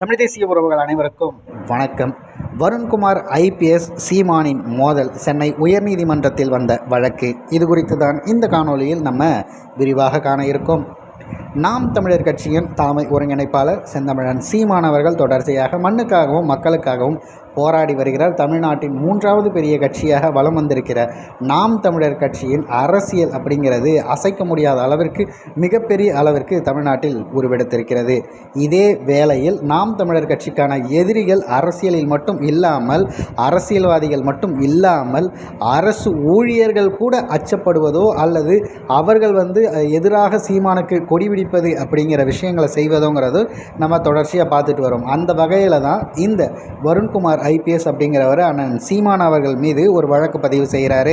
தமிழ் தேசிய உறவுகள் அனைவருக்கும் வணக்கம். வருண்குமார் ஐபிஎஸ் சீமானின் மோதல் சென்னை உயர்நீதிமன்றத்தில் வந்த வழக்கு. இது குறித்து தான் இந்த காணொலியில் நம்ம விரிவாக காண இருக்கோம். நாம் தமிழர் கட்சியின் தலைமை ஒருங்கிணைப்பாளர் செந்தமிழன் சீமான் அவர்கள் தொடர்ச்சியாக மண்ணுக்காகவும் மக்களுக்காகவும் போராடி வருகிறார். தமிழ்நாட்டின் 3வது பெரிய கட்சியாக வலம் வந்திருக்கிற நாம் தமிழர் கட்சியின் அரசியல் அப்படிங்கிறது அசைக்க முடியாத அளவிற்கு மிகப்பெரிய அளவிற்கு தமிழ்நாட்டில் உருவெடுத்திருக்கிறது. இதே வேளையில் நாம் தமிழர் கட்சிக்கான எதிரிகள் அரசியலில் மட்டும் இல்லாமல், அரசியல்வாதிகள் மட்டும் இல்லாமல், அரசு ஊழியர்கள் கூட அச்சப்படுவதோ அல்லது அவர்கள் எதிராக சீமானுக்கு கொடிபிடிப்பது அப்படிங்கிற விஷயங்களை செய்வதோங்கிறது நம்ம தொடர்ச்சியாக பார்த்துட்டு வரோம். அந்த வகையில் தான் இந்த வருண்குமார் ஐபிஎஸ் அப்படிங்கிறவர் அண்ணன் சீமான் அவர்கள் மீது ஒரு வழக்கு பதிவு செய்கிறாரு.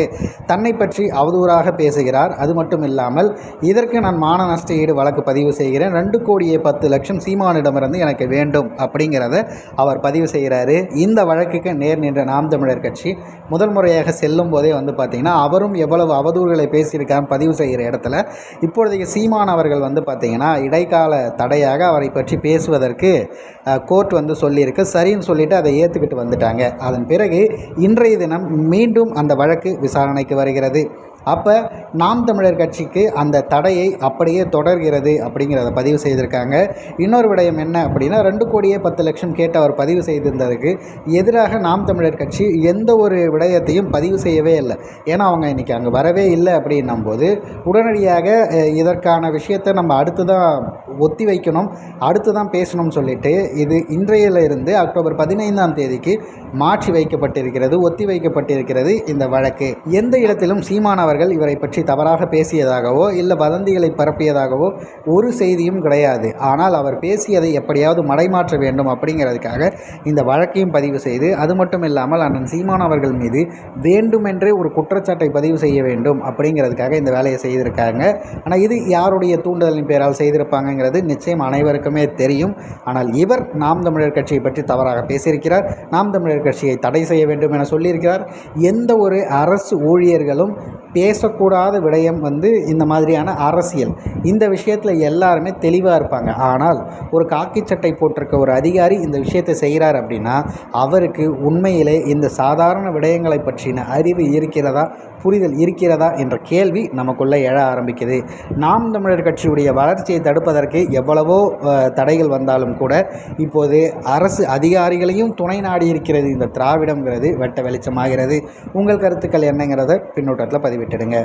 தன்னை பற்றி அவதூறாக பேசுகிறார். அது மட்டும் இல்லாமல் இதற்கு நான் மான நஷ்ட ஈடு வழக்கு பதிவு செய்கிறேன், 2,10,00,000 சீமானிடமிருந்து எனக்கு வேண்டும் அப்படிங்கிறத அவர் பதிவு செய்கிறாரு. இந்த வழக்குக்கு நேர் நின்ற நாம் தமிழர் கட்சி முதல் முறையாக செல்லும் போதே பார்த்திங்கன்னா அவரும் எவ்வளவு அவதூறுகளை பேசியிருக்கார் பதிவு செய்கிற இடத்துல இப்பொழுதைய சீமான் அவர்கள் பார்த்திங்கன்னா இடைக்கால தடையாக அவரை பற்றி பேசுவதற்கு கோர்ட் சொல்லியிருக்கு. சரின்னு சொல்லிட்டு அதை ஏற்றுக்கிட்டு வந்துட்டாங்க. அதன் பிறகு இன்றைய தினம் மீண்டும் அந்த வழக்கு விசாரணைக்கு வருகிறது. அப்போ நாம் தமிழர் கட்சிக்கு அந்த தடையை அப்படியே தொடர்கிறது அப்படிங்கிறத பதிவு செய்திருக்காங்க. இன்னொரு விடயம் என்ன அப்படின்னா 2,10,00,000 கேட்டு அவர் பதிவு செய்திருந்ததுக்கு எதிராக நாம் தமிழர் கட்சி எந்த ஒரு விடயத்தையும் பதிவு செய்யவே இல்லை. ஏன்னா அவங்க இன்றைக்கி அங்கே வரவே இல்லை அப்படின்னும் போது உடனடியாக இதற்கான விஷயத்தை நம்ம அடுத்து தான் ஒத்தி வைக்கணும், அடுத்து தான் பேசணும்னு சொல்லிட்டு இது இன்றையிலிருந்து அக்டோபர் 15ஆம் தேதிக்கு மாற்றி வைக்கப்பட்டிருக்கிறது, ஒத்தி வைக்கப்பட்டிருக்கிறது இந்த வழக்கு. எந்த இடத்திலும் சீமான் அவர்கள் இவரை பற்றி தவறாக பேசியதாகவோ இல்லை வதந்திகளை பரப்பியதாகவோ ஒரு செய்தியும் கிடையாது. ஆனால் அவர் பேசியதை எப்படியாவது மடைமாற்ற வேண்டும் அப்படிங்கிறதுக்காக இந்த வழக்கையும் பதிவு செய்து, அது மட்டும் இல்லாமல் அண்ணன் சீமான் அவர்கள் மீது வேண்டுமென்றே ஒரு குற்றச்சாட்டை பதிவு செய்ய வேண்டும் அப்படிங்கிறதுக்காக இந்த வேலையை செய்திருக்காங்க. ஆனால் இது யாருடைய தூண்டுதலின் பேரால் செய்திருப்பாங்கங்கிறது நிச்சயம் அனைவருக்குமே தெரியும். ஆனால் இவர் நாம் தமிழர் கட்சியை பற்றி தவறாக பேசியிருக்கிறார், நாம் தமிழர் கட்சியை தடை செய்ய வேண்டும் என சொல்லியிருக்கிறார். எந்த ஒரு அரசு ஊழியர்களும் பேசக்கூடாத விடயம் இந்த மாதிரியான அரசியல், இந்த விஷயத்தில் எல்லாருமே தெளிவாக இருப்பாங்க. ஆனால் ஒரு காக்கி சட்டை போட்டிருக்க ஒரு அதிகாரி இந்த விஷயத்தை செய்கிறார் அப்படின்னா அவருக்கு உண்மையிலே இந்த சாதாரண விடயங்களை பற்றின அறிவு இருக்கிறதா, புரிதல் இருக்கிறதா என்ற கேள்வி நமக்குள்ளே எழ ஆரம்பிக்குது. நாம் தமிழர் கட்சியுடைய வளர்ச்சியை தடுப்பதற்கு எவ்வளவோ தடைகள் வந்தாலும் கூட இப்போது அரசு அதிகாரிகளையும் துணை நாடி இருக்கிறது இந்த திராவிடம்ங்கிறது வெட்ட வெளிச்சமாகிறது. உங்கள் கருத்துக்கள் என்னங்கிறத பின்னூட்டத்தில் பதிவிட்டுடுங்க.